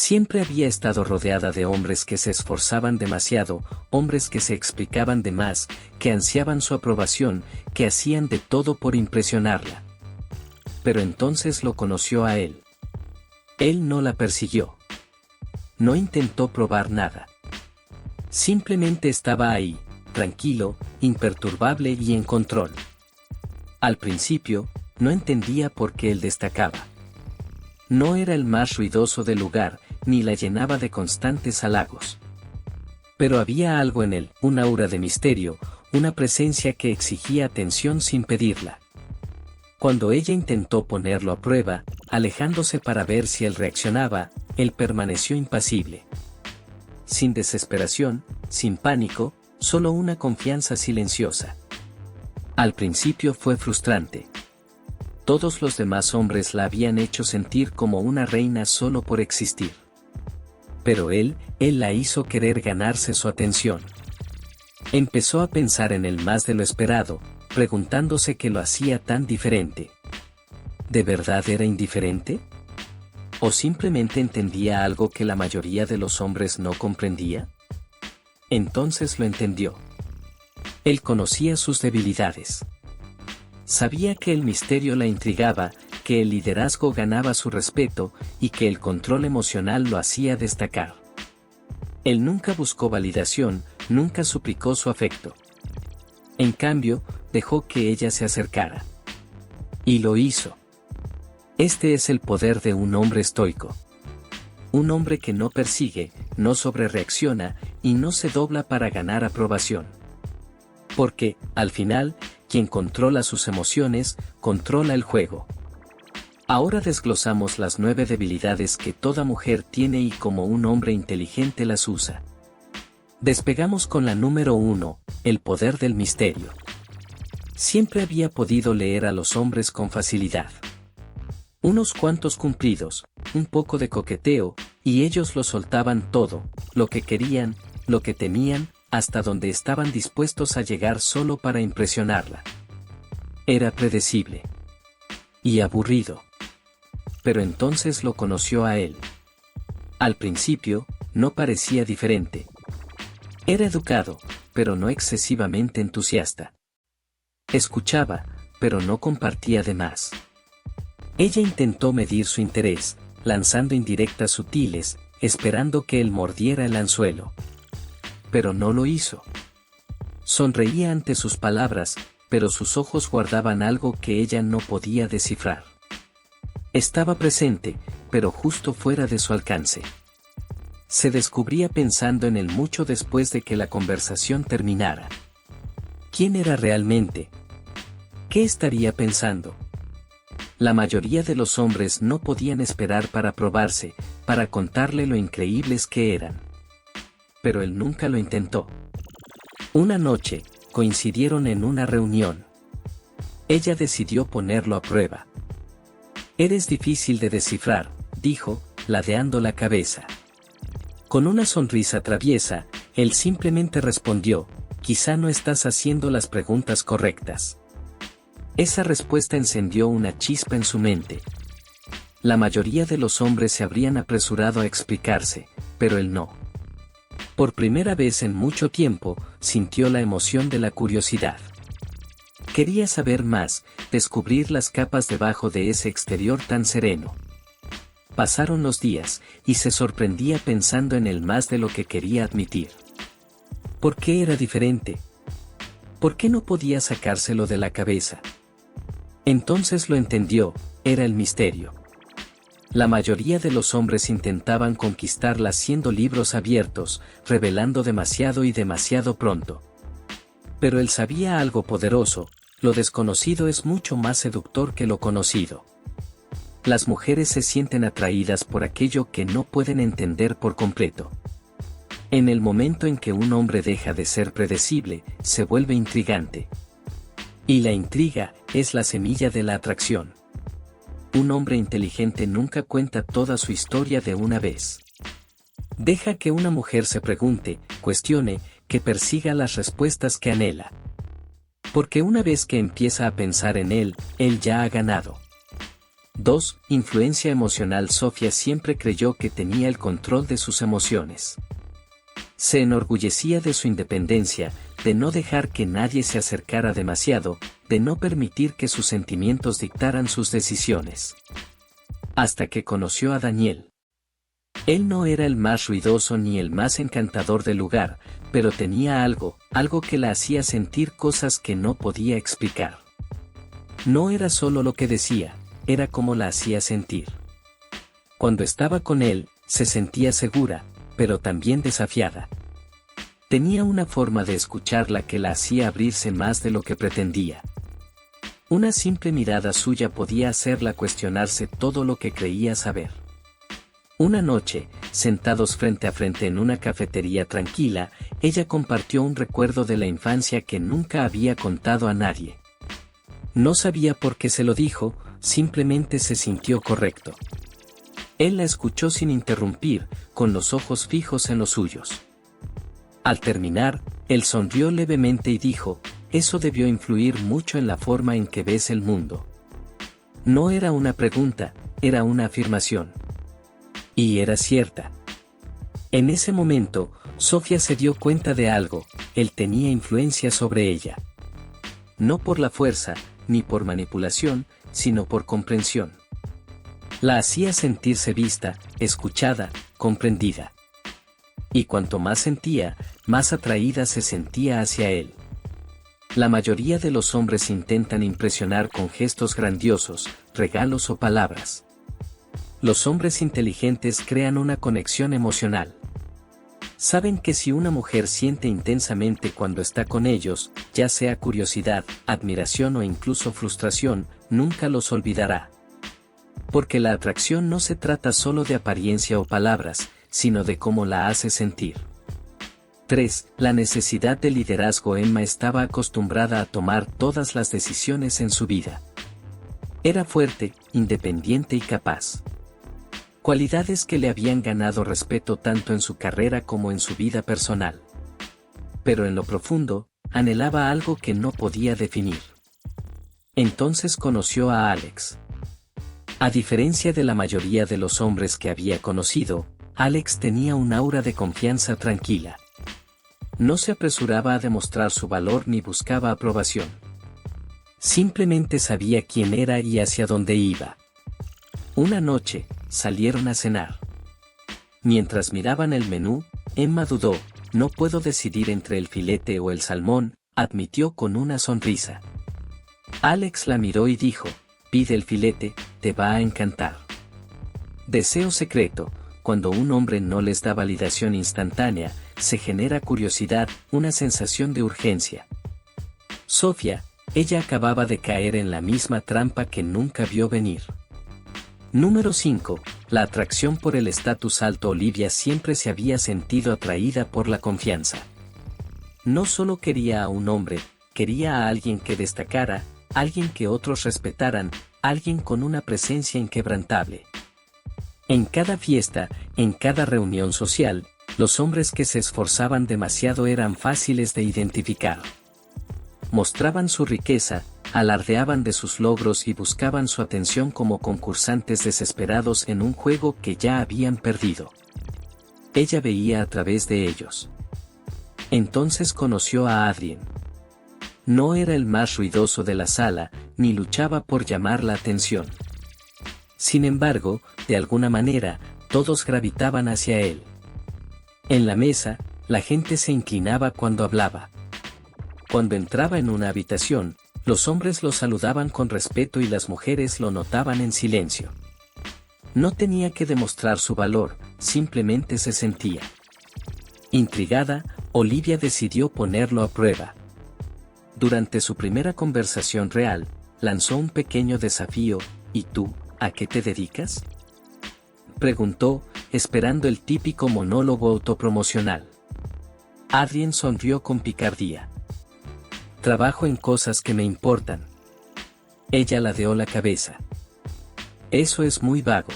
Siempre había estado rodeada de hombres que se esforzaban demasiado, hombres que se explicaban de más, que ansiaban su aprobación, que hacían de todo por impresionarla. Pero entonces lo conoció a él. Él no la persiguió. No intentó probar nada. Simplemente estaba ahí, tranquilo, imperturbable y en control. Al principio, no entendía por qué él destacaba. No era el más ruidoso del lugar, ni la llenaba de constantes halagos. Pero había algo en él, un aura de misterio, una presencia que exigía atención sin pedirla. Cuando ella intentó ponerlo a prueba, alejándose para ver si él reaccionaba, él permaneció impasible. Sin desesperación, sin pánico, solo una confianza silenciosa. Al principio fue frustrante. Todos los demás hombres la habían hecho sentir como una reina solo por existir. Pero él la hizo querer ganarse su atención. Empezó a pensar en él más de lo esperado, preguntándose qué lo hacía tan diferente. ¿De verdad era indiferente? ¿O simplemente entendía algo que la mayoría de los hombres no comprendía? Entonces lo entendió. Él conocía sus debilidades. Sabía que el misterio la intrigaba, que el liderazgo ganaba su respeto y que el control emocional lo hacía destacar. Él nunca buscó validación, nunca suplicó su afecto. En cambio, dejó que ella se acercara. Y lo hizo. Este es el poder de un hombre estoico. Un hombre que no persigue, no sobrereacciona y no se dobla para ganar aprobación. Porque, al final, quien controla sus emociones, controla el juego. Ahora desglosamos las 9 debilidades que toda mujer tiene y cómo un hombre inteligente las usa. Despegamos con la número 1, el poder del misterio. Siempre había podido leer a los hombres con facilidad. Unos cuantos cumplidos, un poco de coqueteo, y ellos lo soltaban todo, lo que querían, lo que temían, hasta donde estaban dispuestos a llegar solo para impresionarla. Era predecible. Y aburrido. Pero entonces lo conoció a él. Al principio, no parecía diferente. Era educado, pero no excesivamente entusiasta. Escuchaba, pero no compartía de más. Ella intentó medir su interés, lanzando indirectas sutiles, esperando que él mordiera el anzuelo. Pero no lo hizo. Sonreía ante sus palabras, pero sus ojos guardaban algo que ella no podía descifrar. Estaba presente, pero justo fuera de su alcance. Se descubría pensando en él mucho después de que la conversación terminara. ¿Quién era realmente? ¿Qué estaría pensando? La mayoría de los hombres no podían esperar para probarse, para contarle lo increíbles que eran. Pero él nunca lo intentó. Una noche, coincidieron en una reunión. Ella decidió ponerlo a prueba. Eres difícil de descifrar, dijo, ladeando la cabeza. Con una sonrisa traviesa, él simplemente respondió, quizá no estás haciendo las preguntas correctas. Esa respuesta encendió una chispa en su mente. La mayoría de los hombres se habrían apresurado a explicarse, pero él no. Por primera vez en mucho tiempo, sintió la emoción de la curiosidad. Quería saber más, descubrir las capas debajo de ese exterior tan sereno. Pasaron los días, y se sorprendía pensando en él más de lo que quería admitir. ¿Por qué era diferente? ¿Por qué no podía sacárselo de la cabeza? Entonces lo entendió, era el misterio. La mayoría de los hombres intentaban conquistarla siendo libros abiertos, revelando demasiado y demasiado pronto. Pero él sabía algo poderoso, lo desconocido es mucho más seductor que lo conocido. Las mujeres se sienten atraídas por aquello que no pueden entender por completo. En el momento en que un hombre deja de ser predecible, se vuelve intrigante. Y la intriga es la semilla de la atracción. Un hombre inteligente nunca cuenta toda su historia de una vez. Deja que una mujer se pregunte, cuestione, que persiga las respuestas que anhela. Porque una vez que empieza a pensar en él, él ya ha ganado. 2. Influencia emocional. Sofía siempre creyó que tenía el control de sus emociones. Se enorgullecía de su independencia, de no dejar que nadie se acercara demasiado, de no permitir que sus sentimientos dictaran sus decisiones. Hasta que conoció a Daniel. Él no era el más ruidoso ni el más encantador del lugar, pero tenía algo que la hacía sentir cosas que no podía explicar. No era solo lo que decía, era cómo la hacía sentir. Cuando estaba con él, se sentía segura, pero también desafiada. Tenía una forma de escucharla que la hacía abrirse más de lo que pretendía. Una simple mirada suya podía hacerla cuestionarse todo lo que creía saber. Una noche, sentados frente a frente en una cafetería tranquila, ella compartió un recuerdo de la infancia que nunca había contado a nadie. No sabía por qué se lo dijo, simplemente se sintió correcto. Él la escuchó sin interrumpir, con los ojos fijos en los suyos. Al terminar, él sonrió levemente y dijo, eso debió influir mucho en la forma en que ves el mundo. No era una pregunta, era una afirmación. Y era cierta. En ese momento, Sofía se dio cuenta de algo, él tenía influencia sobre ella. No por la fuerza, ni por manipulación, sino por comprensión. La hacía sentirse vista, escuchada, comprendida. Y cuanto más sentía, más atraída se sentía hacia él. La mayoría de los hombres intentan impresionar con gestos grandiosos, regalos o palabras. Los hombres inteligentes crean una conexión emocional. Saben que si una mujer siente intensamente cuando está con ellos, ya sea curiosidad, admiración o incluso frustración, nunca los olvidará. Porque la atracción no se trata solo de apariencia o palabras, sino de cómo la hace sentir. 3. La necesidad de liderazgo. Emma estaba acostumbrada a tomar todas las decisiones en su vida. Era fuerte, independiente y capaz. Cualidades que le habían ganado respeto tanto en su carrera como en su vida personal. Pero en lo profundo, anhelaba algo que no podía definir. Entonces conoció a Alex. A diferencia de la mayoría de los hombres que había conocido, Alex tenía un aura de confianza tranquila. No se apresuraba a demostrar su valor ni buscaba aprobación. Simplemente sabía quién era y hacia dónde iba. Una noche, salieron a cenar. Mientras miraban el menú, Emma dudó, no puedo decidir entre el filete o el salmón, admitió con una sonrisa. Alex la miró y dijo, pide el filete, te va a encantar. Deseo secreto. Cuando un hombre no les da validación instantánea, se genera curiosidad, una sensación de urgencia. Sofía, ella acababa de caer en la misma trampa que nunca vio venir. Número 5. La atracción por el estatus alto. Olivia siempre se había sentido atraída por la confianza. No solo quería a un hombre, quería a alguien que destacara, alguien que otros respetaran, alguien con una presencia inquebrantable. En cada fiesta, en cada reunión social, los hombres que se esforzaban demasiado eran fáciles de identificar. Mostraban su riqueza, alardeaban de sus logros y buscaban su atención como concursantes desesperados en un juego que ya habían perdido. Ella veía a través de ellos. Entonces conoció a Adrien. No era el más ruidoso de la sala, ni luchaba por llamar la atención. Sin embargo, de alguna manera, todos gravitaban hacia él. En la mesa, la gente se inclinaba cuando hablaba. Cuando entraba en una habitación, los hombres lo saludaban con respeto y las mujeres lo notaban en silencio. No tenía que demostrar su valor, simplemente se sentía. Intrigada, Olivia decidió ponerlo a prueba. Durante su primera conversación real, lanzó un pequeño desafío, ¿y tú, a qué te dedicas?, preguntó, esperando el típico monólogo autopromocional. Adrien sonrió con picardía. Trabajo en cosas que me importan. Ella ladeó la cabeza. Eso es muy vago.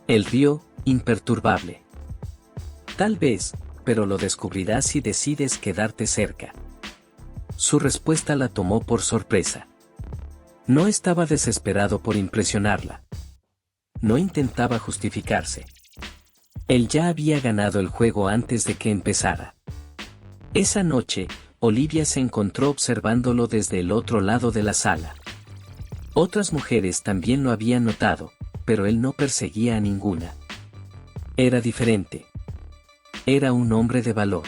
Él rió, imperturbable. Tal vez, pero lo descubrirás si decides quedarte cerca. Su respuesta la tomó por sorpresa. No estaba desesperado por impresionarla. No intentaba justificarse. Él ya había ganado el juego antes de que empezara. Esa noche, Olivia se encontró observándolo desde el otro lado de la sala. Otras mujeres también lo habían notado, pero él no perseguía a ninguna. Era diferente. Era un hombre de valor.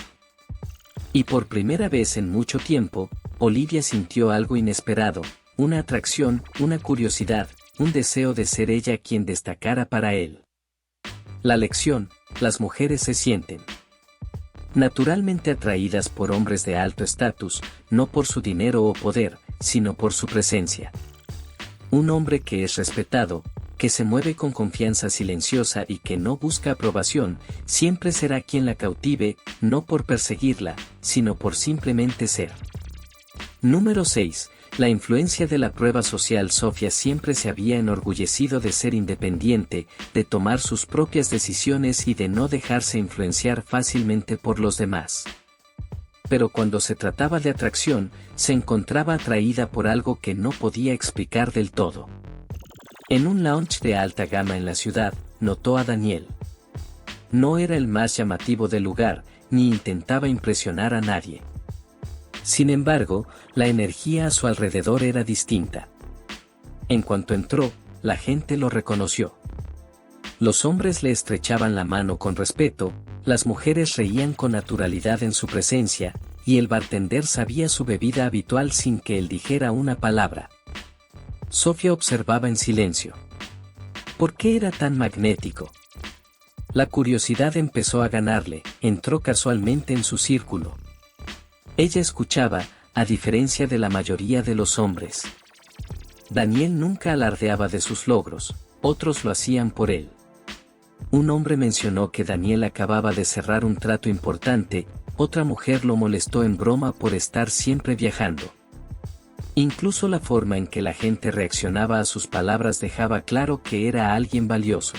Y por primera vez en mucho tiempo, Olivia sintió algo inesperado, una atracción, una curiosidad, un deseo de ser ella quien destacara para él. La lección: las mujeres se sienten naturalmente atraídas por hombres de alto estatus, no por su dinero o poder, sino por su presencia. Un hombre que es respetado, que se mueve con confianza silenciosa y que no busca aprobación, siempre será quien la cautive, no por perseguirla, sino por simplemente ser. Número 6. La influencia de la prueba social. Sofía siempre se había enorgullecido de ser independiente, de tomar sus propias decisiones y de no dejarse influenciar fácilmente por los demás. Pero cuando se trataba de atracción, se encontraba atraída por algo que no podía explicar del todo. En un lounge de alta gama en la ciudad, notó a Daniel. No era el más llamativo del lugar, ni intentaba impresionar a nadie. Sin embargo, la energía a su alrededor era distinta. En cuanto entró, la gente lo reconoció. Los hombres le estrechaban la mano con respeto, las mujeres reían con naturalidad en su presencia, y el bartender sabía su bebida habitual sin que él dijera una palabra. Sofía observaba en silencio. ¿Por qué era tan magnético? La curiosidad empezó a ganarle, entró casualmente en su círculo. Ella escuchaba, a diferencia de la mayoría de los hombres. Daniel nunca alardeaba de sus logros, otros lo hacían por él. Un hombre mencionó que Daniel acababa de cerrar un trato importante, otra mujer lo molestó en broma por estar siempre viajando. Incluso la forma en que la gente reaccionaba a sus palabras dejaba claro que era alguien valioso.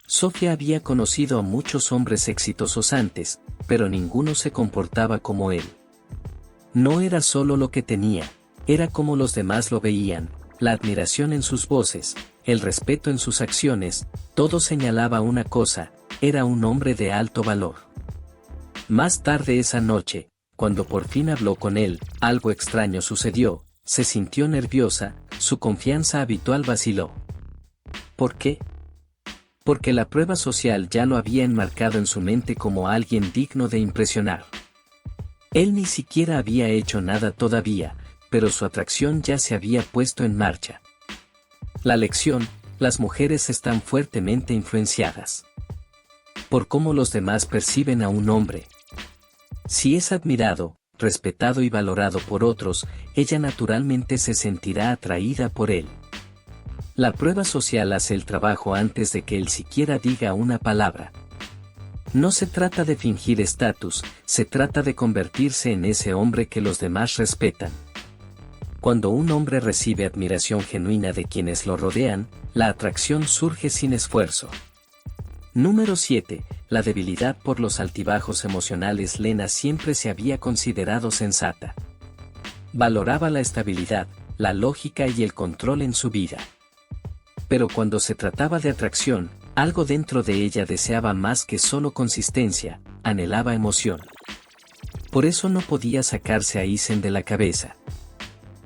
Sofía había conocido a muchos hombres exitosos antes, pero ninguno se comportaba como él. No era solo lo que tenía, era como los demás lo veían, la admiración en sus voces, el respeto en sus acciones, todo señalaba una cosa: era un hombre de alto valor. Más tarde esa noche, cuando por fin habló con él, algo extraño sucedió, se sintió nerviosa, su confianza habitual vaciló. ¿Por qué? Porque la prueba social ya lo había enmarcado en su mente como alguien digno de impresionar. Él ni siquiera había hecho nada todavía, pero su atracción ya se había puesto en marcha. La lección: las mujeres están fuertemente influenciadas por cómo los demás perciben a un hombre. Si es admirado, respetado y valorado por otros, ella naturalmente se sentirá atraída por él. La prueba social hace el trabajo antes de que él siquiera diga una palabra. No se trata de fingir estatus, se trata de convertirse en ese hombre que los demás respetan. Cuando un hombre recibe admiración genuina de quienes lo rodean, la atracción surge sin esfuerzo. Número 7. La debilidad por los altibajos emocionales. Lena siempre se había considerado sensata. Valoraba la estabilidad, la lógica y el control en su vida. Pero cuando se trataba de atracción, algo dentro de ella deseaba más que solo consistencia, anhelaba emoción. Por eso no podía sacarse a Isen de la cabeza.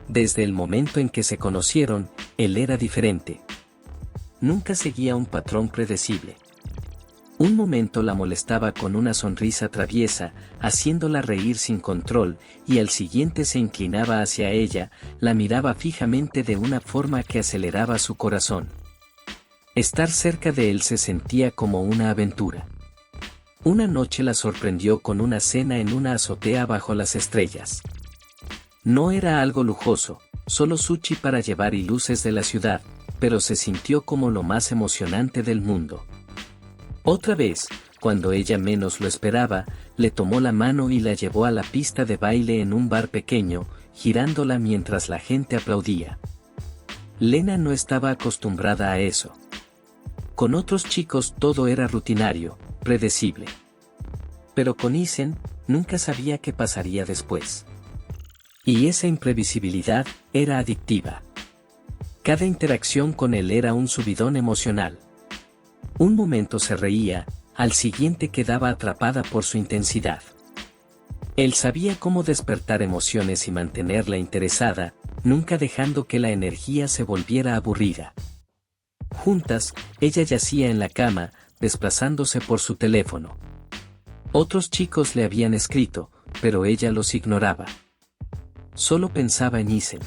Desde el momento en que se conocieron, él era diferente. Nunca seguía un patrón predecible. Un momento la molestaba con una sonrisa traviesa, haciéndola reír sin control, y al siguiente se inclinaba hacia ella, la miraba fijamente de una forma que aceleraba su corazón. Estar cerca de él se sentía como una aventura. Una noche la sorprendió con una cena en una azotea bajo las estrellas. No era algo lujoso, solo sushi para llevar y luces de la ciudad, pero se sintió como lo más emocionante del mundo. Otra vez, cuando ella menos lo esperaba, le tomó la mano y la llevó a la pista de baile en un bar pequeño, girándola mientras la gente aplaudía. Lena no estaba acostumbrada a eso. Con otros chicos todo era rutinario, predecible. Pero con Isen, nunca sabía qué pasaría después. Y esa imprevisibilidad era adictiva. Cada interacción con él era un subidón emocional. Un momento se reía, al siguiente quedaba atrapada por su intensidad. Él sabía cómo despertar emociones y mantenerla interesada, nunca dejando que la energía se volviera aburrida. Juntas, ella yacía en la cama, desplazándose por su teléfono. Otros chicos le habían escrito, pero ella los ignoraba. Solo pensaba en Isen.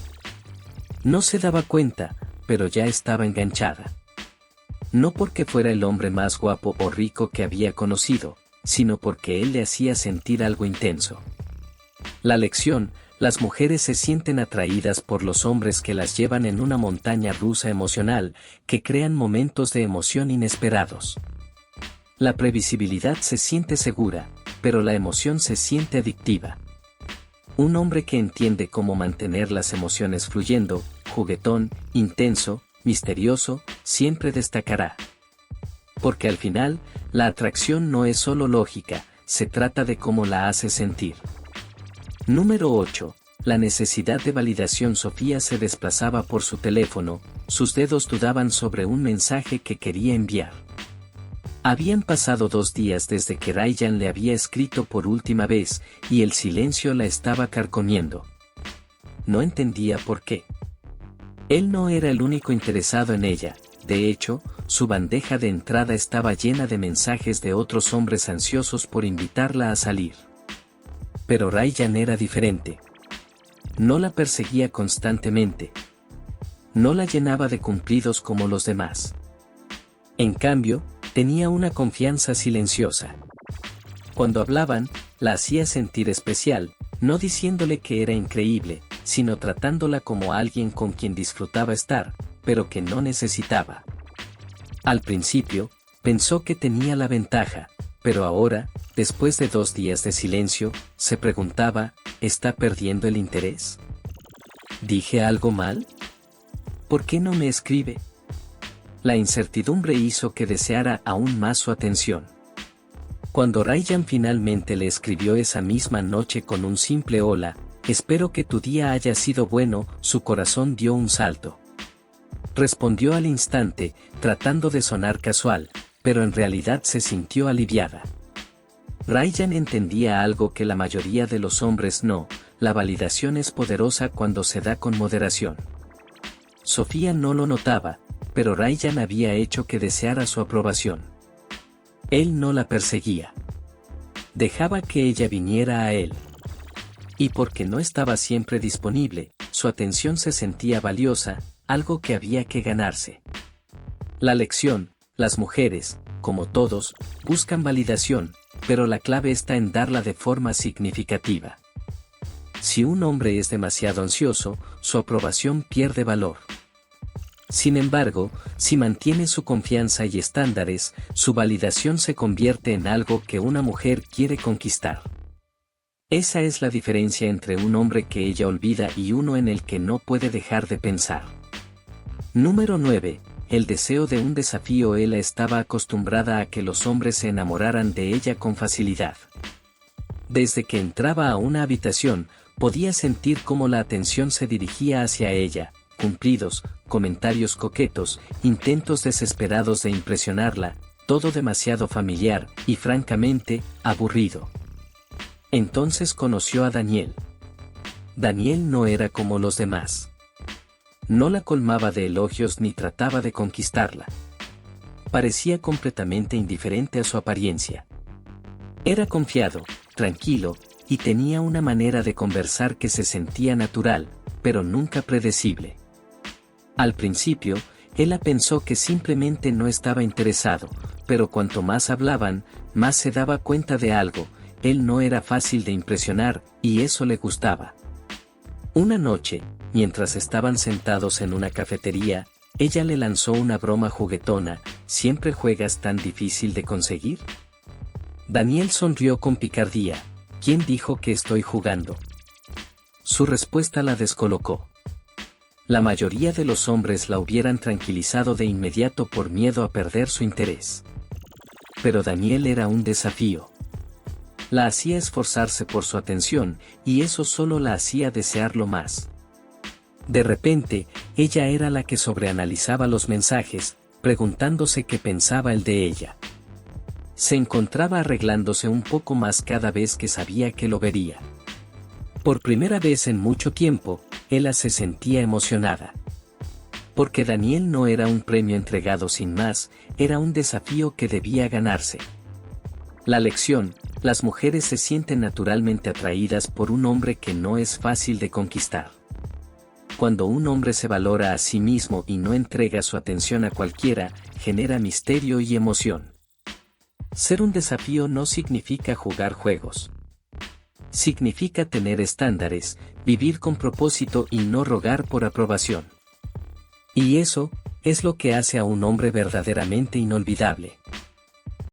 No se daba cuenta, pero ya estaba enganchada. No porque fuera el hombre más guapo o rico que había conocido, sino porque él le hacía sentir algo intenso. La lección: las mujeres se sienten atraídas por los hombres que las llevan en una montaña rusa emocional, que crean momentos de emoción inesperados. La previsibilidad se siente segura, pero la emoción se siente adictiva. Un hombre que entiende cómo mantener las emociones fluyendo, juguetón, intenso, misterioso, siempre destacará. Porque al final, la atracción no es solo lógica, se trata de cómo la hace sentir. Número 8. La necesidad de validación. Sofía se desplazaba por su teléfono, sus dedos dudaban sobre un mensaje que quería enviar. Habían pasado 2 días desde que Ryan le había escrito por última vez, y el silencio la estaba carcomiendo. No entendía por qué. Él no era el único interesado en ella, de hecho, su bandeja de entrada estaba llena de mensajes de otros hombres ansiosos por invitarla a salir. Pero Ryan era diferente. No la perseguía constantemente. No la llenaba de cumplidos como los demás. En cambio, tenía una confianza silenciosa. Cuando hablaban, la hacía sentir especial, no diciéndole que era increíble, sino tratándola como alguien con quien disfrutaba estar, pero que no necesitaba. Al principio, pensó que tenía la ventaja, pero ahora, después de 2 días de silencio, se preguntaba, ¿está perdiendo el interés? ¿Dije algo mal? ¿Por qué no me escribe? La incertidumbre hizo que deseara aún más su atención. Cuando Ryan finalmente le escribió esa misma noche con un simple hola, espero que tu día haya sido bueno, su corazón dio un salto. Respondió al instante, tratando de sonar casual, pero en realidad se sintió aliviada. Ryan entendía algo que la mayoría de los hombres no: la validación es poderosa cuando se da con moderación. Sofía no lo notaba, pero Ryan había hecho que deseara su aprobación. Él no la perseguía. Dejaba que ella viniera a él. Y porque no estaba siempre disponible, su atención se sentía valiosa, algo que había que ganarse. La lección: las mujeres, como todos, buscan validación, pero la clave está en darla de forma significativa. Si un hombre es demasiado ansioso, su aprobación pierde valor. Sin embargo, si mantiene su confianza y estándares, su validación se convierte en algo que una mujer quiere conquistar. Esa es la diferencia entre un hombre que ella olvida y uno en el que no puede dejar de pensar. Número 9. El deseo de un desafío. Ella estaba acostumbrada a que los hombres se enamoraran de ella con facilidad. Desde que entraba a una habitación, podía sentir cómo la atención se dirigía hacia ella, cumplidos, comentarios coquetos, intentos desesperados de impresionarla, todo demasiado familiar y francamente, aburrido. Entonces conoció a Daniel. Daniel no era como los demás. No la colmaba de elogios ni trataba de conquistarla. Parecía completamente indiferente a su apariencia. Era confiado, tranquilo, y tenía una manera de conversar que se sentía natural, pero nunca predecible. Al principio, ella pensó que simplemente no estaba interesado, pero cuanto más hablaban, más se daba cuenta de algo: él no era fácil de impresionar, y eso le gustaba. Una noche, mientras estaban sentados en una cafetería, ella le lanzó una broma juguetona: ¿siempre juegas tan difícil de conseguir? Daniel sonrió con picardía: ¿quién dijo que estoy jugando? Su respuesta la descolocó. La mayoría de los hombres la hubieran tranquilizado de inmediato por miedo a perder su interés. Pero Daniel era un desafío. La hacía esforzarse por su atención, y eso solo la hacía desearlo más. De repente, Ella era la que sobreanalizaba los mensajes, preguntándose qué pensaba el de ella. Se encontraba arreglándose un poco más cada vez que sabía que lo vería. Por primera vez en mucho tiempo, Ela se sentía emocionada. Porque Daniel no era un premio entregado sin más, era un desafío que debía ganarse. La lección: las mujeres se sienten naturalmente atraídas por un hombre que no es fácil de conquistar. Cuando un hombre se valora a sí mismo y no entrega su atención a cualquiera, genera misterio y emoción. Ser un desafío no significa jugar juegos. Significa tener estándares, vivir con propósito y no rogar por aprobación. Y eso es lo que hace a un hombre verdaderamente inolvidable.